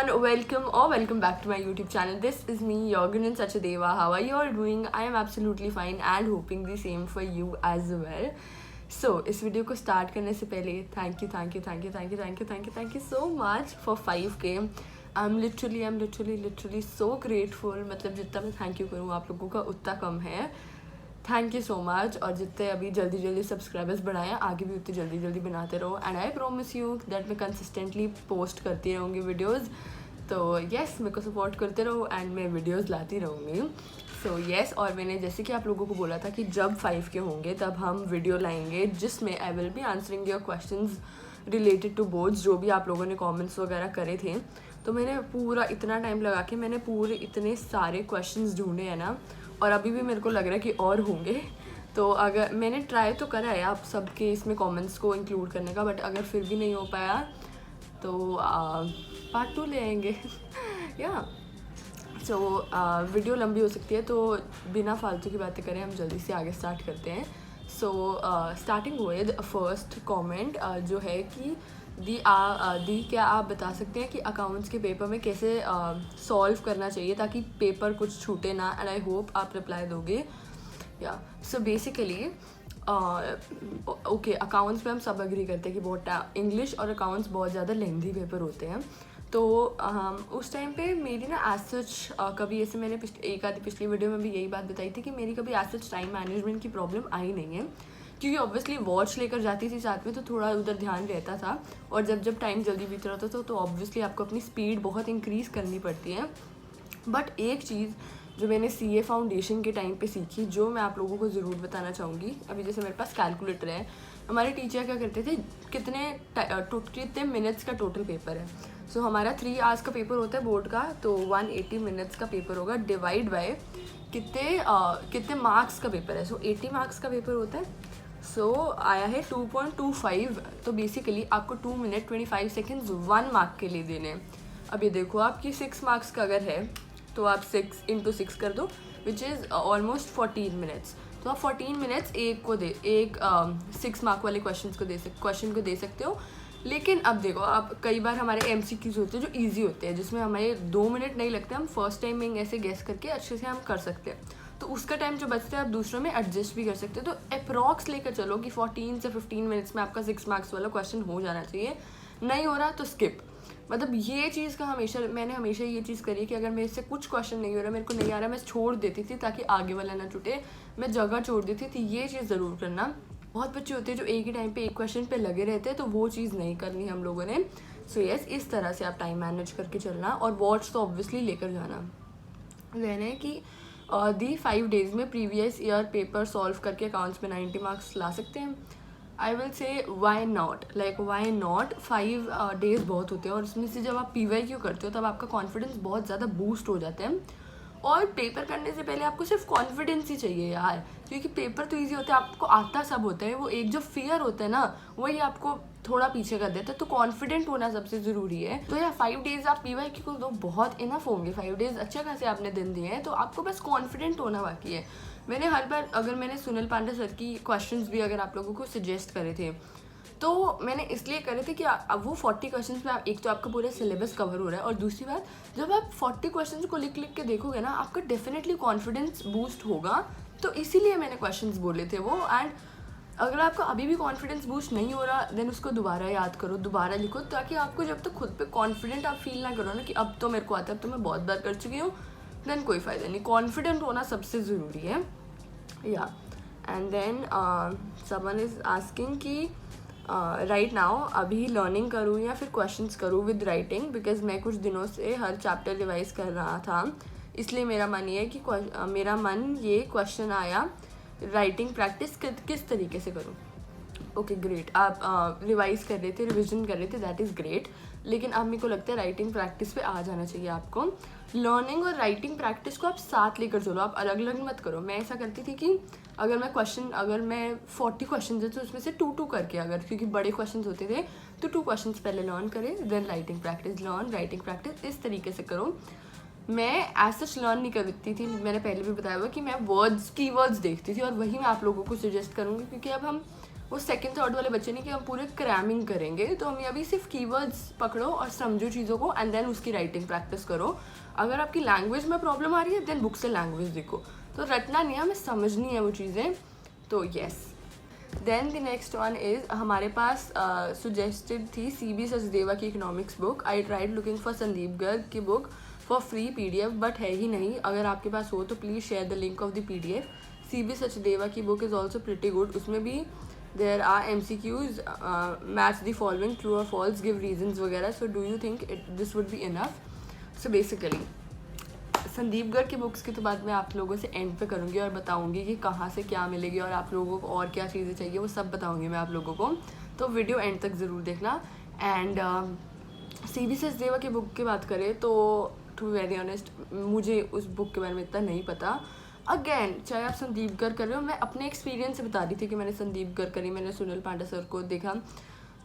everyone, welcome back to my YouTube channel. This is me, Yoganan Sachadeva. How are you all doing? I am absolutely fine and hoping the same for you as well. So इस video को start करने से पहले thank you so much for 5K. I am literally so grateful. मतलब जितना मैं thank you करूँ आप लोगों का उतना कम है. Thank you so much. और जितने अभी जल्दी सब्सक्राइबर्स बढ़ाएं, आगे भी उतनी जल्दी बनाते रहो. And I promise you that मैं कंसिस्टेंटली पोस्ट करती रहूँगी वीडियोज़. तो येस, मेरे को सपोर्ट करते रहो एंड मैं वीडियोज़ लाती रहूँगी. सो येस, और मैंने जैसे कि आप लोगों को बोला था कि जब 5K होंगे तब हम वीडियो लाएंगे जिसमें I will be answering your questions related to boards, जो भी आप लोगों ने कमेंट्स वगैरह करे थे. तो मैंने पूरा इतना टाइम लगा के मैंने पूरे इतने सारे क्वेश्चंस ढूंढे हैं ना, और अभी भी मेरे को लग रहा है कि और होंगे. तो अगर मैंने ट्राई तो करा है आप सबके इसमें कमेंट्स को इंक्लूड करने का, बट अगर फिर भी नहीं हो पाया तो पार्ट 2 ले आएंगे. या सो वीडियो लंबी हो सकती है, तो बिना फालतू की बातें करें हम जल्दी से आगे स्टार्ट करते हैं. So starting with first comment जो है कि दी क्या आप बता सकते हैं कि अकाउंट्स के पेपर में कैसे सॉल्व करना चाहिए ताकि पेपर कुछ छूटे ना. एंड आई होप आप रिप्लाई दोगे. या सो बेसिकली ओके, अकाउंट्स में हम सब एग्री करते हैं कि बहुत इंग्लिश और अकाउंट्स बहुत ज़्यादा लेंथी पेपर होते हैं. तो उस टाइम पे मेरी ना एज सच कभी ऐसे मैंने पिछली वीडियो में भी यही बात बताई थी कि मेरी कभी एज सच टाइम मैनेजमेंट की प्रॉब्लम आई नहीं है, क्योंकि ऑब्वियसली वॉच लेकर जाती थी साथ में तो थोड़ा उधर ध्यान रहता था. और जब टाइम जल्दी बीत रहा था तो ऑब्वियसली आपको अपनी स्पीड बहुत इंक्रीज़ करनी पड़ती है. बट एक चीज़ जो मैंने CA फाउंडेशन के टाइम पे सीखी, जो मैं आप लोगों को ज़रूर बताना चाहूँगी. अभी जैसे मेरे पास कैलकुलेटर है, हमारे टीचर क्या करते थे, कितने मिनट्स का टोटल पेपर है. सो हमारा 3 आवर्स का पेपर होता है बोर्ड का, तो 180 मिनट्स का पेपर होगा डिवाइड बाय कितने मार्क्स का पेपर है. सो 80 मार्क्स का पेपर होता है. सो आया है 2.25. तो बेसिकली आपको 2 मिनट 25 सेकेंड्स 1 मार्क के लिए देने हैं. अब ये देखो, आपकी 6 मार्क्स का अगर है तो आप 6 × 6 कर दो, विच इज़ ऑलमोस्ट 14 मिनट्स. तो आप 14 मिनट्स एक 6 मार्क वाले क्वेश्चन को दे सकते हो. लेकिन अब देखो, आप कई बार हमारे MCQs होते हैं जो इजी होते हैं, जिसमें हमें 2 मिनट नहीं लगते, हम फर्स्ट टाइम में ऐसे गेस करके अच्छे से हम कर सकते हैं. तो उसका टाइम जो बचता है आप दूसरों में एडजस्ट भी कर सकते हो. तो अप्रॉक्स लेकर चलो कि 14 से 15 मिनट्स में आपका 6 मार्क्स वाला क्वेश्चन हो जाना चाहिए. नहीं हो रहा तो स्किप. मतलब ये चीज़ का मैंने हमेशा ये चीज़ करी कि अगर मेरे से कुछ क्वेश्चन नहीं हो रहा, मेरे को नहीं आ रहा, मैं छोड़ देती थी ताकि आगे वाला ना छूटे. मैं जगह छोड़ देती थी. ये चीज़ ज़रूर करना. बहुत बच्चे होते हैं जो एक ही टाइम पे एक क्वेश्चन पे लगे रहते हैं, तो वो चीज़ नहीं करनी हम लोगों ने. सो यस, इस तरह से आप टाइम मैनेज करके चलना. और वॉच तो ऑब्वियसली लेकर जाना. कहना है कि दी 5 डेज़ में प्रीवियस ईयर पेपर सॉल्व करके अकाउंट्स में 90 मार्क्स ला सकते हैं. I will say why not. 5 days बहुत होते हैं, और उसमें से जब आप PYQ करते हो तब आपका कॉन्फिडेंस बहुत ज़्यादा बूस्ट हो जाता है. और पेपर करने से पहले आपको सिर्फ कॉन्फिडेंस ही चाहिए यार, क्योंकि पेपर तो ईजी होता है, आपको आता सब होता है. वो एक जो फियर होता है ना, वही आपको थोड़ा पीछे कर देता है. तो कॉन्फिडेंट होना सबसे ज़रूरी है. तो यार 5 डेज़ आप PYQ को दो, बहुत इनफ होंगे. 5 डेज़ अच्छे खासे आपने दिन दिए हैं, तो आपको बस कॉन्फिडेंट होना बाकी है. मैंने हर बार, अगर मैंने सुनील पांडे सर की क्वेश्चंस भी अगर आप लोगों को सजेस्ट करे थे, तो मैंने इसलिए करे थे कि अब वो 40 क्वेश्चंस में एक तो आपका पूरा सिलेबस कवर हो रहा है, और दूसरी बात, जब आप 40 क्वेश्चंस को लिख के देखोगे ना, आपका डेफिनेटली कॉन्फिडेंस बूस्ट होगा. तो इसीलिए मैंने क्वेश्चंस बोले थे वो. एंड अगर आपका अभी भी कॉन्फिडेंस बूस्ट नहीं हो रहा, देन उसको दोबारा याद करो, दोबारा लिखो, ताकि आपको जब तक खुद पे कॉन्फिडेंट आप फील ना करो ना कि अब तो मेरे को आता है, अब तो मैं बहुत बार कर चुकी हूँ, देन कोई फ़ायदा नहीं. कॉन्फिडेंट होना सबसे ज़रूरी है. या and then someone is asking कि राइट नाउ अभी लर्निंग करूँ या फिर क्वेश्चंस करूँ विद राइटिंग, बिकॉज मैं कुछ दिनों से हर चैप्टर रिवाइज कर रहा था, इसलिए मेरा मन ये क्वेश्चन आया, राइटिंग प्रैक्टिस किस तरीके से करूँ. ओके ग्रेट, आप रिवाइज कर रहे थे, रिविजन कर रहे थे, दैट इज़ ग्रेट. लेकिन अब मेरे को लगता है राइटिंग प्रैक्टिस पे आ जाना चाहिए आपको. लर्निंग और राइटिंग प्रैक्टिस को आप साथ लेकर चलो, आप अलग अलग मत करो. मैं ऐसा करती थी कि अगर मैं 40 क्वेश्चन है तो उसमें से 2 करके, अगर क्योंकि बड़े क्वेश्चन होते थे तो 2 क्वेश्चन पहले लर्न करें, then writing practice, learn writing practice, इस तरीके से करो. मैं एज सच लर्न नहीं करती थी. मैंने पहले भी बताया हुआ कि मैं कीवर्ड्स देखती थी, और वही मैं आप लोगों को सजेस्ट करूँगी, क्योंकि अब हम वो सेकंड थर्ड वाले बच्चे नहीं कि हम पूरे क्रैमिंग करेंगे। तो हम अभी सिर्फ कीवर्ड्स पकड़ो और समझो चीज़ों को एंड देन उसकी राइटिंग प्रैक्टिस करो। अगर आपकी लैंग्वेज में प्रॉब्लम आ रही है देन बुक से लैंग्वेज देखो। तो रटना नहीं है, हमें समझनी है वो चीज़ें। तो yes. Then the next one is हमारे पास सुजेस्टेड थी CB सचदेवा की economics book. I tried looking for Sandeep Garg की book for free PDF but है ही नहीं। अगर आपके पास हो तो please share the link of the PDF। CB Sachdeva की book is also pretty good. उसमें भी there are MCQs, match the following, true और फॉल्स, गिव रीजंस वगैरह। So do you think this would be enough? So basically Sandeep Garg की books की तो बात मैं आप लोगों से एंड पे करूँगी और बताऊँगी कि कहाँ से क्या मिलेगी और आप लोगों को और क्या चीज़ें चाहिए, वो सब बताऊँगी मैं आप लोगों को। तो वीडियो एंड तक ज़रूर देखना। एंड CB सचदेवा की बुक की बात करें तो टू वेरी ऑनेस्ट मुझे उस बुक के बारे में इतना नहीं पता। अगेन चाहे आप संदीप गर्ग कर रहे हो, मैं अपने एक्सपीरियंस से बता रही थी कि मैंने संदीप गर्ग करी, मैंने सुनील पांडा सर को देखा,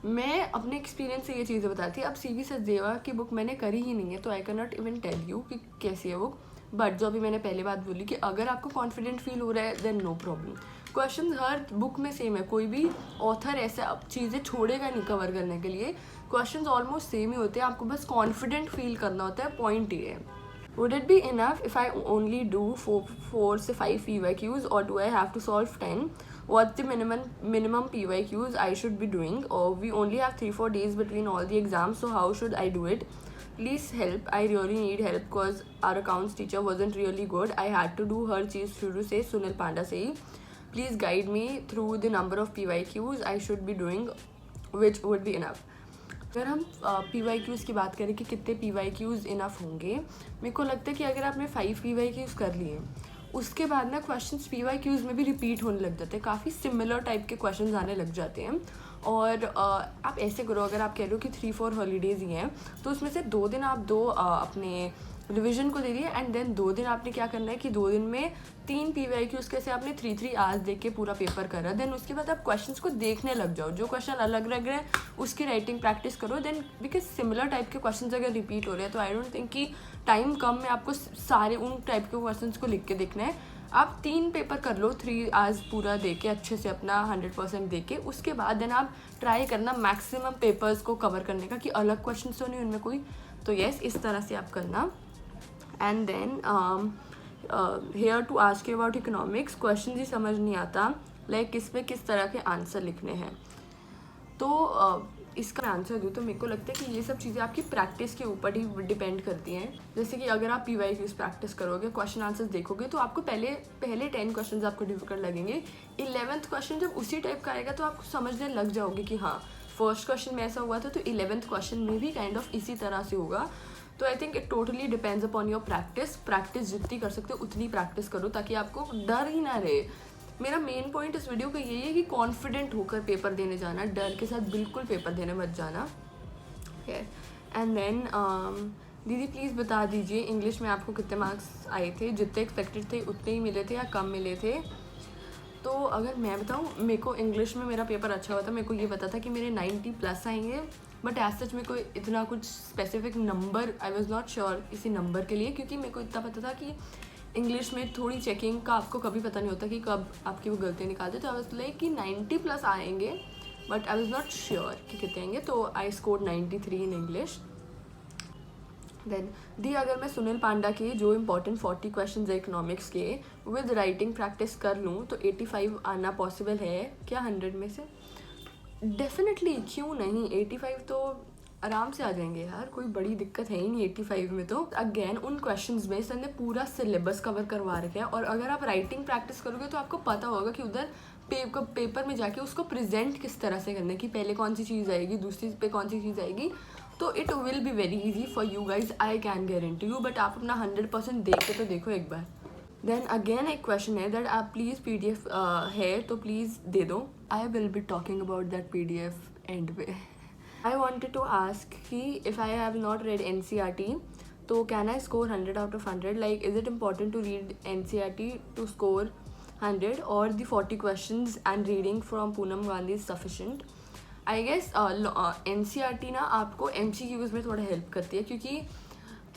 मैं अपने एक्सपीरियंस से ये चीज़ें बताती थी। अब CB सचदेवा की बुक मैंने करी ही नहीं है तो I can not even tell you कि कैसी है बुक। बट जो अभी मैंने पहले बात बोली कि अगर आपको कॉन्फिडेंट फील हो रहा है देन नो प्रॉब्लम। क्वेश्चन हर बुक में सेम है, कोई भी ऑथर ऐसा चीज़ें छोड़ेगा नहीं कवर करने के लिए। क्वेश्चंस ऑलमोस्ट सेम ही होते हैं, आपको बस कॉन्फिडेंट फील करना होता है, पॉइंट ये है। Would it be enough if I only do 4 से 5 PYQs or do I have to solve 10? What's the minimum PYQs I should be doing? Or we only have 3-4 days between all the exams, so how should I do it? Please help. I really need help because our accounts teacher wasn't really good. I had to do her cheese to say Sunil Panda say. Please guide me through the number of PYQs I should be doing, which would be enough. अगर हम PYQs की बात करें कि कितने PYQs enough होंगे, मेरे को लगता है कि अगर आपने 5 PYQs कर लिए उसके बाद ना क्वेश्चंस PYQs में भी रिपीट होने लग जाते हैं, काफ़ी सिमिलर टाइप के क्वेश्चंस आने लग जाते हैं। और आप ऐसे करो, अगर आप कह रहे हो कि 3-4 हॉलीडेज़ ही हैं तो उसमें से 2 दिन आप अपने रिवीजन को दे दिए एंड देन 2 दिन आपने क्या करना है कि 2 दिन में 3 PYQs कैसे आपने 3-3 आवर्स देख के पूरा पेपर करा। देन उसके बाद आप क्वेश्चंस को देखने लग जाओ, जो क्वेश्चन अलग लग रहे हैं उसकी राइटिंग प्रैक्टिस करो। देन बिकॉज सिमिलर टाइप के क्वेश्चंस अगर रिपीट हो रहे हैं तो आई डोंट थिंक कि टाइम कम में आपको सारे उन टाइप के क्वेश्चंस को लिख के देखना है। आप 3 पेपर कर लो, 3 आवर्स पूरा दे के अच्छे से अपना 100% दे के, उसके बाद देन आप ट्राई करना मैक्सिमम पेपर्स को कवर करने का कि अलग क्वेश्चन तो नहीं उनमें कोई। तो येस, इस तरह से आप करना। And then here to ask you about economics, question ही समझ नहीं आता लाइक किस पे किस तरह के आंसर लिखने हैं। तो इसका आंसर दूँ तो मेरे को लगता है कि ये सब चीज़ें आपकी प्रैक्टिस के ऊपर ही डिपेंड करती हैं। जैसे कि अगर आप PYQs प्रैक्टिस करोगे, क्वेश्चन आंसर्स देखोगे तो आपको पहले 10 क्वेश्चन आपको डिफिकल्ट लगेंगे। 11th क्वेश्चन जब उसी टाइप का आएगा तो आपको समझने लग जाओगे कि हाँ फर्स्ट क्वेश्चन में ऐसा हुआ था तो 11th क्वेश्चन में भी काइंड ऑफ इसी तरह से होगा। तो I think it totally depends upon your practice जितनी कर सकते हो उतनी प्रैक्टिस करो ताकि आपको डर ही ना रहे। मेरा मेन पॉइंट इस वीडियो का यही है कि कॉन्फिडेंट होकर पेपर देने जाना, डर के साथ बिल्कुल पेपर देने मत जाना। एंड देन दीदी प्लीज़ बता दीजिए इंग्लिश में आपको कितने मार्क्स आए थे, जितने एक्सपेक्टेड थे उतने ही मिले थे या कम मिले थे? तो अगर मैं बताऊँ, मेरे को इंग्लिश में मेरा पेपर अच्छा हुआ था, मेरे को ये पता था कि मेरे 90+ आएंगे, बट एज सच मेरे को इतना कुछ specific number I was not sure इसी नंबर के लिए, क्योंकि मेरे को इतना पता था कि इंग्लिश में थोड़ी चेकिंग का आपको कभी पता नहीं होता कि कब आपकी वो गलती निकालते। तो आई वॉज लाइक कि 90+ आएंगे, but I was not sure कि कितने आएंगे। तो I scored 93 in English. Then दी अगर मैं सुनील पांडा के जो इम्पोर्टेंट 40 क्वेश्चन है इकोनॉमिक्स के विद राइटिंग प्रैक्टिस कर लूँ तो 85 आना पॉसिबल है क्या 100 में से? डेफिनेटली, क्यों नहीं, 85 तो आराम से आ जाएंगे यार, कोई बड़ी दिक्कत है ही नहीं 85 में। तो अगेन उन क्वेश्चंस में सर ने पूरा सिलेबस कवर करवा रखा है, और अगर आप राइटिंग प्रैक्टिस करोगे तो आपको पता होगा कि उधर पेपर में जाके उसको प्रेजेंट किस तरह से करना है, कि पहले कौन सी चीज़ आएगी, दूसरी पे कौन सी चीज़ आएगी। तो it will be very easy for you guys, I can guarantee you. But आप अपना 100% देख के तो देखो एक बार। देन अगेन एक क्वेश्चन है दैट आप प्लीज़ PDF है तो प्लीज़ दे दो। आई will be talking about that PDF and पे। I wanted to ask कि if I have not read NCERT, तो can I score 100 out of 100? Like, is it important to read NCERT to score 100, or the 40 questions and reading from Poonam Gandhi is sufficient? I guess NCERT ना आपको MCQs में थोड़ा help करती है, क्योंकि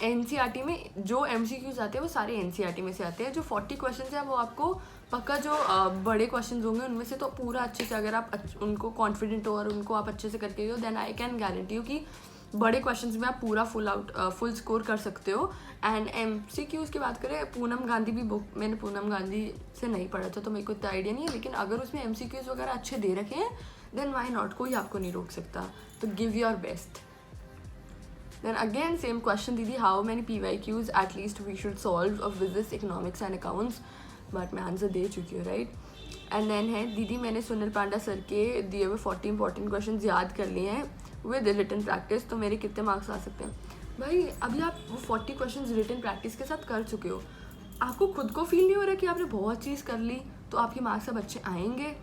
NCERT में जो MCQs आते हैं वो सारे NCERT में से आते हैं। जो 40 क्वेश्चन हैं वो आपको पक्का जो बड़े क्वेश्चन होंगे उनमें से तो पूरा अच्छे से अगर आप उनको कॉन्फिडेंट हो और उनको आप अच्छे से करके हो, then I can guarantee you कि बड़े क्वेश्चंस में आप पूरा फुल स्कोर कर सकते हो। एंड MCQs की बात करें, पूनम गांधी भी बुक मैंने पूनम गांधी से नहीं पढ़ा था तो मेरे को इतना आइडिया नहीं है, लेकिन अगर उसमें MCQs वगैरह अच्छे दे रखे हैं देन वाई नॉट, कोई आपको नहीं रोक सकता। तो give your best. Then again same question दीदी, how many PYQs at least we should solve of business, economics and accounts, but मैं आंसर दे चुकी हूँ राइट। एंड देन है दीदी, मैंने सुनील पांडा सर के दिए हुए 40 इंपॉर्टेंट क्वेश्चन याद कर लिए हैं विद रिटन प्रैक्टिस, तो मेरे कितने मार्क्स आ सकते हैं? भाई अभी आप वो 40 क्वेश्चन रिटन प्रैक्टिस के साथ कर चुके हो, आपको खुद को फील नहीं हो रहा कि आपने बहुत चीज़ कर ली तो आपके मार्क्स अब अच्छे आएंगे?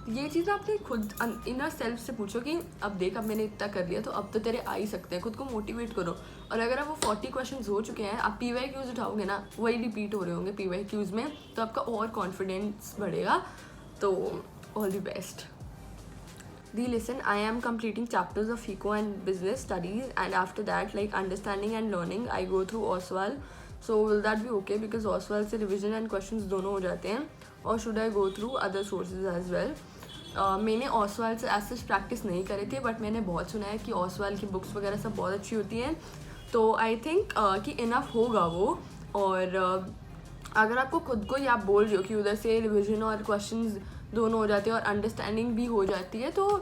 ये चीज़ आपने खुद इनर सेल्फ से पूछो कि अब देख, अब मैंने इतना कर लिया तो अब तो तेरे आ ही सकते हैं, खुद को मोटिवेट करो। और अगर आप वो 40 क्वेश्चन हो चुके हैं, आप PYQs उठाओगे ना, वही रिपीट हो रहे होंगे PYQs में, तो आपका और कॉन्फिडेंस बढ़ेगा। तो all the best. Listen, I am completing chapters of FICO and business studies, and after that, like understanding and learning, I go through OSWAL. So will that be okay? Because OSWAL से revision and questions दोनों हो जाते हैं, और should I go through other sources as well? मैंने OSWAL से ऐसे practice नहीं करी थी, बट मैंने बहुत सुना है कि OSWAL की बुक्स वगैरह सब बहुत अच्छी होती हैं, तो आई थिंक कि इनफ होगा वो। और अगर आपको खुद को ही आप बोल रहे हो कि उधर से रिविजन और क्वेश्चंस दोनों हो जाते हैं और अंडरस्टैंडिंग भी हो जाती है, तो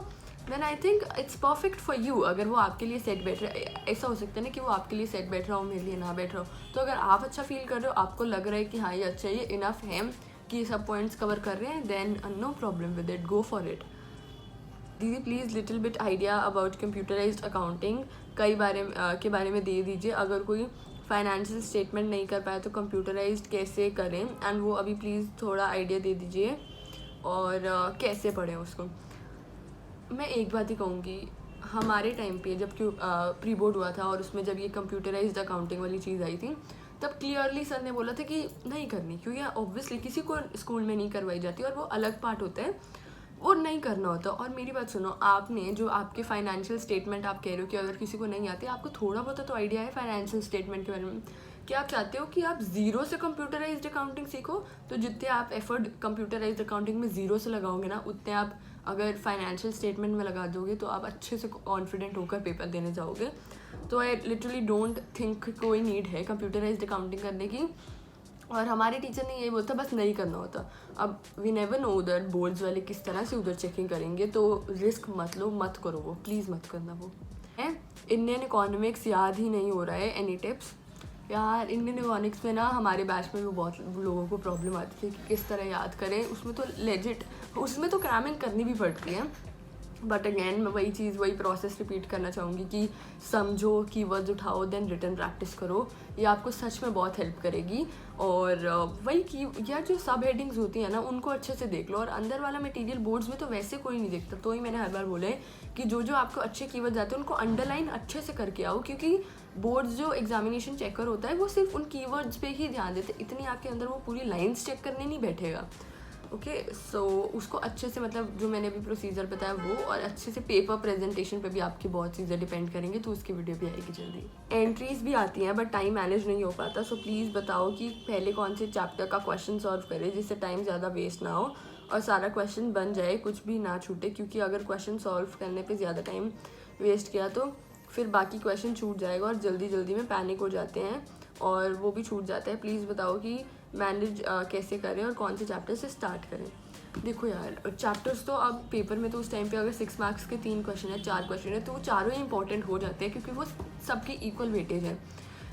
then I think it's perfect for you. अगर वो आपके लिए सेट बैठ रहा है, ऐसा हो सकता है ना कि वो आपके लिए सेट बैठ रहा हो, मेरे लिए ना बैठ रहा हो, तो अगर आप अच्छा फील कर रहे हो, आपको लग रहा है कि हाँ ये अच्छा, ये इनफ है कि सब पॉइंट्स कवर कर रहे हैं, then no problem with it, go for it. दीदी please little bit idea about computerised accounting के बारे में दे दीजिए। अगर कोई फाइनेंशियल स्टेटमेंट नहीं कर पाया तो कंप्यूटराइज्ड कैसे करें, एंड वो अभी प्लीज़ थोड़ा आइडिया दे दीजिए, और कैसे पढ़ें उसको। मैं एक बात ही कहूँगी, हमारे टाइम पे जब प्री बोर्ड हुआ था और उसमें जब ये कंप्यूटराइज्ड अकाउंटिंग वाली चीज़ आई थी, तब क्लियरली सर ने बोला था कि नहीं करनी, क्योंकि ऑब्वियसली किसी को स्कूल में नहीं करवाई जाती और वो अलग पार्ट होता है, वो नहीं करना होता। और मेरी बात सुनो, आपने जो आपके फाइनेंशियल स्टेटमेंट आप कह रहे हो कि अगर किसी को नहीं आती, आपको थोड़ा बहुत तो आइडिया है फाइनेंशियल स्टेटमेंट के बारे में, क्या आप चाहते हो कि आप ज़ीरो से कंप्यूटराइज्ड अकाउंटिंग सीखो? तो जितने आप एफर्ट कंप्यूटराइज्ड अकाउंटिंग में ज़ीरो से लगाओगे ना, उतने आप अगर फाइनेंशियल स्टेटमेंट में लगा दोगे तो आप अच्छे से कॉन्फिडेंट होकर पेपर देने जाओगे। तो आई लिटरली डोंट थिंक कोई नीड है कंप्यूटराइज्ड अकाउंटिंग करने की। और हमारे टीचर ने यही बोलता बस नहीं करना होता। अब वी नेवर नो उधर बोर्ड्स वाले किस तरह से उधर चेकिंग करेंगे, तो रिस्क मत लो, मत करो वो, प्लीज़ मत करना वो है। इंडियन इकोनॉमिक्स याद ही नहीं हो रहा है, एनी टिप्स? यार इंडियन इकोनॉमिक्स में ना हमारे बैच में भी बहुत लोगों को प्रॉब्लम आती थी कि किस तरह याद करें, उसमें तो लेजिट, उसमें तो क्रैमिंग करनी भी पड़ती है, बट अगेन मैं वही प्रोसेस रिपीट करना चाहूँगी कि समझो, कीवर्ड्स उठाओ, देन रिटन प्रैक्टिस करो, ये आपको सच में बहुत हेल्प करेगी। और वही की यार जो सब हेडिंग्स होती हैं ना, उनको अच्छे से देख लो, और अंदर वाला मटेरियल बोर्ड्स में तो वैसे कोई नहीं देखता, तो ही मैंने हर बार बोला है कि जो जो आपको अच्छे कीवर्ड्स आते हैं उनको अंडरलाइन अच्छे से करके आओ, क्योंकि बोर्ड्स जो एग्जामिनेशन चेकर होता है वो सिर्फ उन कीवर्ड्स पे ही ध्यान देते, इतनी आपके अंदर वो पूरी लाइन्स चेक करने नहीं बैठेगा। ओके सो उसको अच्छे से, मतलब जो मैंने अभी प्रोसीजर बताया वो, और अच्छे से पेपर प्रेजेंटेशन पे भी आपकी बहुत चीज़ें डिपेंड करेंगे, तो उसकी वीडियो भी आएगी जल्दी। एंट्रीज भी आती हैं बट टाइम मैनेज नहीं हो पाता, सो प्लीज़ बताओ कि पहले कौन से चैप्टर का क्वेश्चन सॉल्व करें जिससे टाइम ज़्यादा वेस्ट ना हो और सारा क्वेश्चन बन जाए, कुछ भी ना छूटे, क्योंकि अगर क्वेश्चन सॉल्व करने पर ज़्यादा टाइम वेस्ट किया तो फिर बाकी क्वेश्चन छूट जाएगा और जल्दी जल्दी में पैनिक हो जाते हैं और वो भी छूट जाता है। प्लीज़ बताओ कि मैनेज कैसे करें और कौन से चैप्टर से स्टार्ट करें। देखो यार चैप्टर्स तो अब पेपर में तो उस टाइम पे अगर 6 मार्क्स के 3 क्वेश्चन है, 4 क्वेश्चन है, तो वो चारों ही इंपॉर्टेंट हो जाते हैं क्योंकि वो सबकी इक्वल वेटेज है।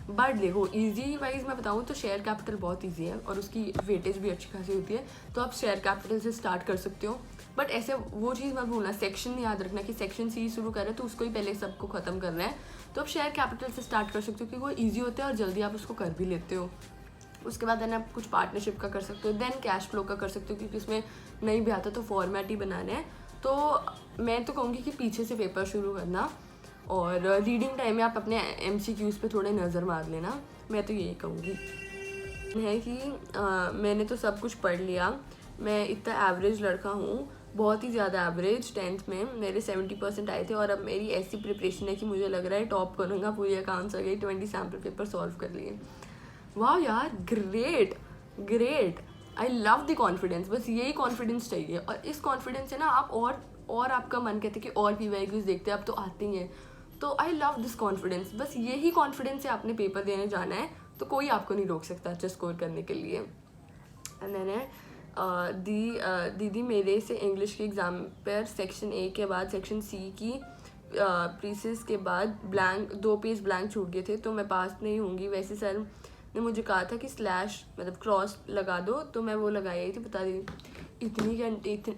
बट देखो ईजी वाइज मैं बताऊँ तो शेयर कैपिटल बहुत ईजी है और उसकी वेटेज भी अच्छी खासी होती है, तो आप शेयर कैपिटल से स्टार्ट कर सकते हो। बट ऐसे वो चीज़ मत भूलना, सेक्शन याद रखना कि सेक्शन सी शुरू करें तो उसको ही पहले सबको ख़त्म करना है, तो आप शेयर कैपिटल से स्टार्ट कर सकते हो क्योंकि वो ईजी होता है और जल्दी आप उसको कर भी लेते हो। उसके बाद देन आप कुछ पार्टनरशिप का कर सकते हो, देन कैश फ्लो का कर सकते हो क्योंकि उसमें नहीं भी आता तो फॉर्मेट ही बनाना है। तो मैं तो कहूँगी कि पीछे से पेपर शुरू करना और रीडिंग टाइम में आप अपने MCQs पे थोड़े नज़र मार लेना, मैं तो यही कहूँगी है कि मैंने तो सब कुछ पढ़ लिया, मैं इतना एवरेज लड़का हूँ, बहुत ही ज़्यादा एवरेज। 10th में मेरे 70% आए थे और अब मेरी ऐसी प्रिपरेशन है कि मुझे लग रहा है टॉप करूँगा, पूरी अकाउंट्स आ गई, 20 सैम्पल पेपर सॉल्व कर लिए। वाह यार great great. I love the confidence, बस यही कॉन्फिडेंस चाहिए। और इस कॉन्फिडेंस से ना आप और आपका मन कहते कि और PYQs देखते हैं, अब तो आते ही हैं। तो आई लव दिस कॉन्फिडेंस, बस यही कॉन्फिडेंस से आपने पेपर देने जाना है, तो कोई आपको नहीं रोक सकता अच्छा स्कोर करने के लिए। एंड देन है दीदी मेरे से इंग्लिश के एग्ज़ाम पर सेक्शन A के बाद सेक्शन C की प्रीसेस के बाद ब्लैंक 2 पेज ब्लैंक छूट गए थे, तो मैं पास नहीं होंगी। वैसे सर ने मुझे कहा था कि स्लैश मतलब क्रॉस लगा दो, तो मैं वो लगाई आई थी। बता दी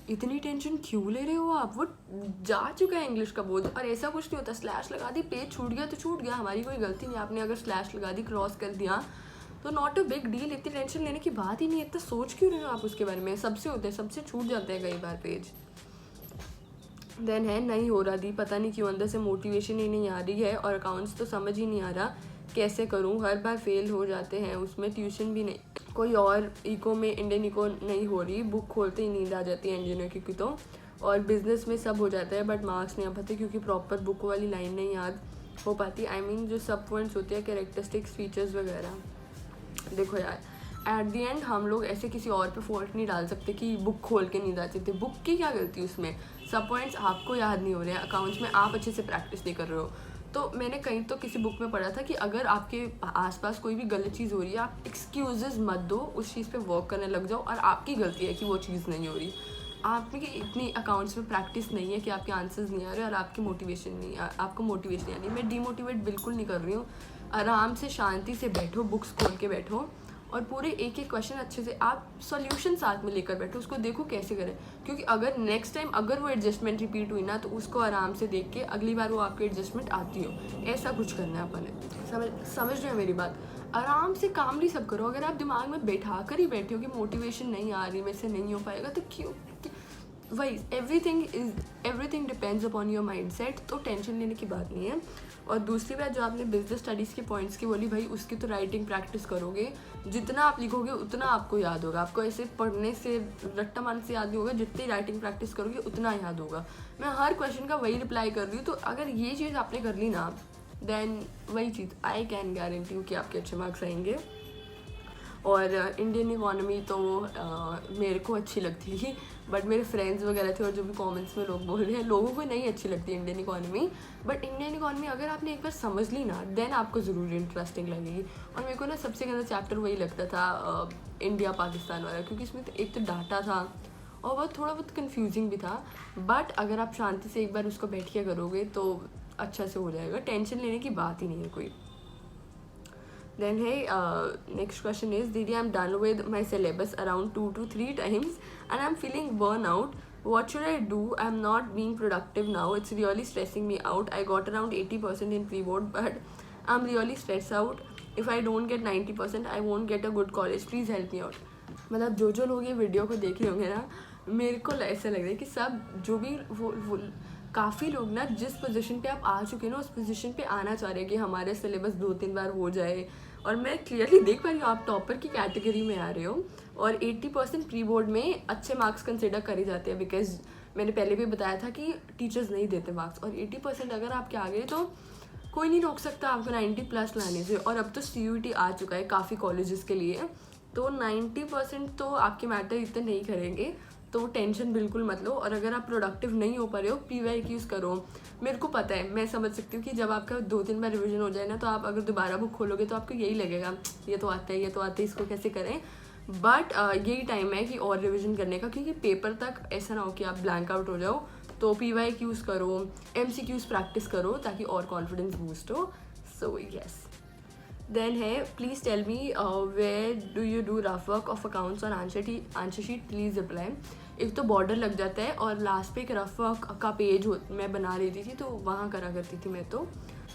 इतनी टेंशन क्यों ले रहे हो आप, वो जा चुका है इंग्लिश का बोझ। और ऐसा कुछ नहीं होता, स्लैश लगा दी, पेज छूट गया तो छूट गया, हमारी कोई गलती नहीं। आपने अगर स्लैश लगा दी, क्रॉस कर दिया, तो नॉट अ बिग डील, इतनी टेंशन लेने की बात ही नहीं है। इतना सोच क्यों रहे हो आप उसके बारे में, सबसे होते हैं, सबसे छूट जाते हैं कई बार पेज। देन है नहीं हो रहा दी, पता नहीं क्यों अंदर से मोटिवेशन ही नहीं आ रही है, और अकाउंट्स तो समझ ही नहीं आ रहा कैसे करूं, हर बार फेल हो जाते हैं उसमें, ट्यूशन भी नहीं, कोई और इको में इंडियन इको नहीं हो रही, बुक खोलते ही नींद आ जाती है इंजीनियर की तो, और बिजनेस में सब हो जाता है बट मार्क्स नहीं आ पाते क्योंकि प्रॉपर बुक वाली लाइन नहीं याद हो पाती। आई मीन जो सब पॉइंट्स होते हैं, कैरेक्टरिस्टिक्स, फीचर्स वगैरह। देखो यार, एट दी एंड हम लोग ऐसे किसी और पे फॉल्ट नहीं डाल सकते कि बुक खोल के नहीं डाल सकते, बुक की क्या गलती उसमें, सब पॉइंट्स आपको याद नहीं हो रहे हैं, अकाउंट्स में आप अच्छे से प्रैक्टिस नहीं कर रहे हो। तो मैंने कहीं तो किसी बुक में पढ़ा था कि अगर आपके आसपास कोई भी गलत चीज़ हो रही है, आप एक्सक्यूजेस मत दो, उस चीज़ पे वर्क करने लग जाओ, और आपकी गलती है कि वो चीज़ नहीं हो रही। आप में इतनी अकाउंट्स में प्रैक्टिस नहीं है कि आपके आंसर्स नहीं आ रहे और आपकी मोटिवेशन नहीं आपको मोटिवेशन नहीं आ रही। मैं डीमोटिवेट बिल्कुल नहीं कर रही हूँ, आराम से शांति से बैठो, बुक्स खोल के बैठो, और पूरे एक एक क्वेश्चन अच्छे से आप सॉल्यूशन साथ में लेकर बैठो, उसको देखो कैसे करें, क्योंकि अगर नेक्स्ट टाइम अगर वो एडजस्टमेंट रिपीट हुई ना, तो उसको आराम से देख के अगली बार वो आपकी एडजस्टमेंट आती हो, ऐसा कुछ करना है अपन ने। समझ रहे हो मेरी बात, आराम से कामली सब करो। अगर आप दिमाग में बैठा कर ही बैठे हो कि मोटिवेशन नहीं आ रही, मेरे से नहीं हो पाएगा, तो क्यों, वही everything depends upon your mind set, तो टेंशन लेने की बात नहीं है। और दूसरी बात जो आपने बिजनेस स्टडीज़ के पॉइंट्स की बोली, भाई उसकी तो राइटिंग प्रैक्टिस करोगे, जितना आप लिखोगे उतना आपको याद होगा, आपको ऐसे पढ़ने से रट्टा मारने से याद नहीं होगा, जितनी राइटिंग प्रैक्टिस करोगे उतना याद होगा। मैं हर क्वेश्चन का वही रिप्लाई कर रही हूँ, तो अगर ये चीज़ आपने कर ली ना, देन वही चीज़ आई कैन गारंटी हूँ कि आपके अच्छे मार्क्स आएंगे। और इंडियन इकॉनमी तो मेरे को अच्छी लगती थी, बट मेरे फ्रेंड्स वगैरह थे और जो भी कमेंट्स में लोग बोल रहे हैं, लोगों को नहीं अच्छी लगती Indian economy, but Indian economy अगर आपने एक बार समझ ली ना, देन आपको ज़रूर इंटरेस्टिंग लगेगी। और मेरे को ना सबसे गंदा चैप्टर वही लगता था, इंडिया पाकिस्तान वाला, क्योंकि इसमें तो एक तो डाटा था और वो थोड़ा बहुत कन्फ्यूजिंग भी था, बट अगर आप शांति से एक बार उसको बैठ के करोगे तो अच्छा से हो जाएगा, टेंशन लेने की बात ही नहीं है कोई। Then hey, next question is, Didi, I'm done with my syllabus around 2 to 3 times and I'm feeling burnout. What should I do? I'm not being productive now. It's really stressing me out. I got around 80% in pre-board, but I'm really stressed out. If I don't get 90%, I won't get a good college. Please help me out. मतलब जो लोग ये video को देख रहे होंगे ना, मेरे को ऐसा लग रहा है कि सब जो भी वो काफ़ी लोग ना जिस पोजीशन पे आप आ चुके हैं ना, उस पोजीशन पे आना चाह रहे हैं कि हमारे सिलेबस 2-3 बार हो जाए। और मैं क्लियरली देख पा रही हूँ आप टॉपर की कैटेगरी में आ रहे हो, और 80% प्री बोर्ड में अच्छे मार्क्स कंसिडर करे जाते हैं, बिकॉज मैंने पहले भी बताया था कि टीचर्स नहीं देते मार्क्स, और 80% अगर आपके आ गए तो कोई नहीं रोक सकता आपको 90+ लाने से। और अब तो CUET आ चुका है काफ़ी कॉलेजेस के लिए, तो 90% तो आपके मैटर इतने नहीं करेंगे, तो टेंशन बिल्कुल मत लो। और अगर आप प्रोडक्टिव नहीं हो पा रहे हो, PYQs करो। मेरे को पता है, मैं समझ सकती हूँ कि जब आपका 2-3 बार रिवीजन हो जाए ना, तो आप अगर दोबारा बुक खोलोगे तो आपको यही लगेगा ये तो आता है, ये तो आता है, इसको कैसे करें। बट यही टाइम है कि और रिविजन करने का, क्योंकि पेपर तक ऐसा ना हो कि आप ब्लैंक आउट हो जाओ। तो PYQs करो, MCQs प्रैक्टिस करो, ताकि और कॉन्फिडेंस बूस्ट हो। So yes. देन है, please tell me where do you do rough work of accounts on answer sheet, please reply. एक तो बॉर्डर लग जाता है और लास्ट पे एक रफ वर्क का पेज मैं बना लेती थी, तो वहाँ करा करती थी मैं तो।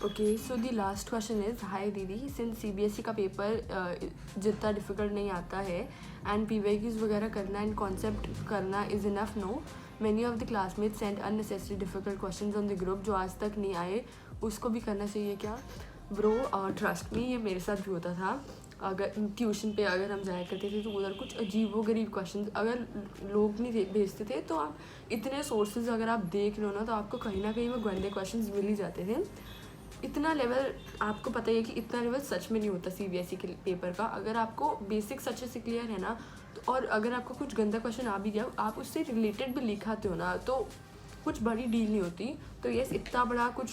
ओके, सो दी लास्ट क्वेश्चन इज़, हाय दीदी, सिंस CBSE का पेपर जितना डिफ़िकल्ट नहीं आता है एंड PYQs वगैरह करना एंड कॉन्सेप्ट करना is enough, no many of the classmates send unnecessary difficult question on the group जो आज तक नहीं आए, उसको भी करना चाहिए क्या? ब्रो ट्रस्ट मी, ये मेरे साथ भी होता था। अगर ट्यूशन पे अगर हम जाया करते थे तो उधर कुछ अजीबोगरीब क्वेश्चन अगर लोग नहीं भेजते थे, तो आप इतने सोर्सेज अगर आप देख रहे हो ना, तो आपको कहीं ना कहीं वो गंदे क्वेश्चंस मिल ही जाते थे। इतना लेवल आपको पता ही है कि इतना लेवल सच में नहीं होता CBSE के पेपर का। अगर आपको बेसिक्स अच्छे से क्लियर है ना, और अगर आपको कुछ गंदा क्वेश्चन आ भी गया, आप उससे रिलेटेड भी लिखाते हो ना, तो कुछ बड़ी डील नहीं होती। तो यस, इतना बड़ा कुछ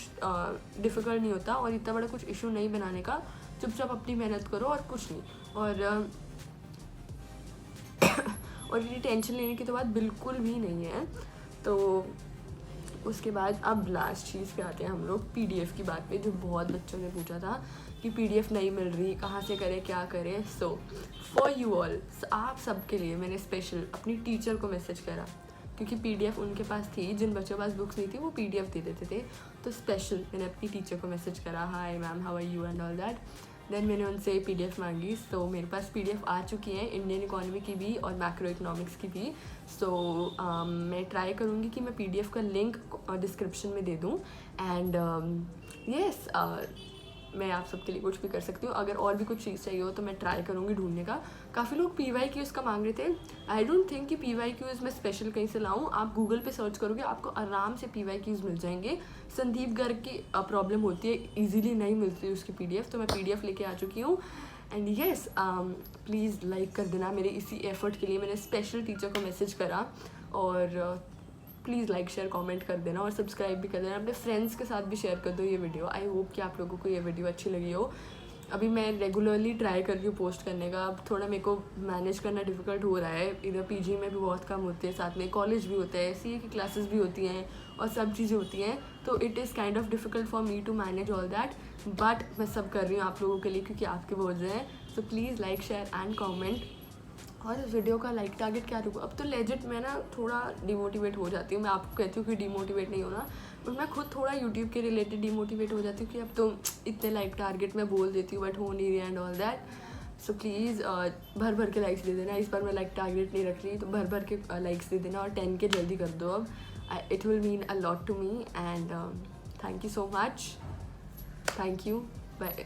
डिफ़िकल्ट नहीं होता और इतना बड़ा कुछ इशू नहीं बनाने का। चुपचाप अपनी मेहनत करो और कुछ नहीं। और ये टेंशन लेने की तो बात बिल्कुल भी नहीं है। तो उसके बाद अब लास्ट चीज़ पे आते हैं हम लोग, पीडीएफ की बात पे, जो बहुत बच्चों ने पूछा था कि पीडीएफ नहीं मिल रही, कहाँ से करें, क्या करें। सो फॉर यू ऑल, आप सबके लिए मैंने स्पेशल अपनी टीचर को मैसेज करा, क्योंकि पीडीएफ उनके पास थी, जिन बच्चों के पास बुक्स नहीं थी वो पीडीएफ दे देते थे। तो स्पेशल मैंने अपनी टीचर को मैसेज करा, hi ma'am, how are you and all that. Then मैंने उनसे पीडीएफ मांगी। सो मेरे पास पीडीएफ आ चुकी हैं, इंडियन इकोनॉमी की भी और मैक्रो इकोनॉमिक्स की भी। सो मैं ट्राई करूँगी कि मैं पीडीएफ का लिंक डिस्क्रिप्शन में दे दूँ। एंड यस, मैं आप सबके लिए कुछ भी कर सकती हूँ। अगर और भी कुछ चीज़ चाहिए हो तो मैं ट्राई करूँगी ढूंढने का। काफ़ी लोग PYQs का मांग रहे थे। आई डोंट थिंक कि PYQs मैं स्पेशल कहीं से लाऊँ। आप गूगल पे सर्च करोगे, आपको आराम से PYQs मिल जाएंगे। संदीप गर्ग की प्रॉब्लम होती है, इजीली नहीं मिलती उसकी PDF, तो मैं PDF लेके आ चुकी हूँ। एंड येस, प्लीज़ लाइक कर देना मेरे इसी एफर्ट के लिए। मैंने स्पेशल टीचर को मैसेज करा, और प्लीज़ लाइक शेयर कमेंट कर देना और सब्सक्राइब भी कर देना। अपने फ्रेंड्स के साथ भी शेयर कर दो ये वीडियो। आई होप कि आप लोगों को ये वीडियो अच्छी लगी हो। अभी मैं रेगुलरली ट्राई कर रही हूँ पोस्ट करने का। अब थोड़ा मेरे को मैनेज करना डिफ़िकल्ट हो रहा है। इधर PG में भी बहुत काम होते हैं, साथ में कॉलेज भी होता है, CA की क्लासेस भी होती हैं और सब चीज़ें होती हैं। तो it is kind of difficult for me to manage all that, but मैं सब कर रही हूँ आप लोगों के लिए, क्योंकि आपके वर्ड्स हैं। So please like share and comment. और इस वीडियो का लाइक टारगेट क्या रखूँ? अब तो लेजिट मैं ना थोड़ा डिमोटिवेट हो जाती हूँ। मैं आपको कहती हूँ कि डिमोटिवेट नहीं होना, बट मैं खुद थोड़ा यूट्यूब के रिलेटेड डिमोटिवेट हो जाती हूँ कि अब तो इतने लाइक टारगेट मैं बोल देती हूँ बट हो नहीं रही and all that. So please भर भर के लाइक्स दे देना। इस बार मैं लाइक टारगेट नहीं रख रही, तो भर भर के लाइक्स दे देना और 10 के जल्दी कर दो। अब it will mean a lot to me. And thank you so much. Thank you, bye.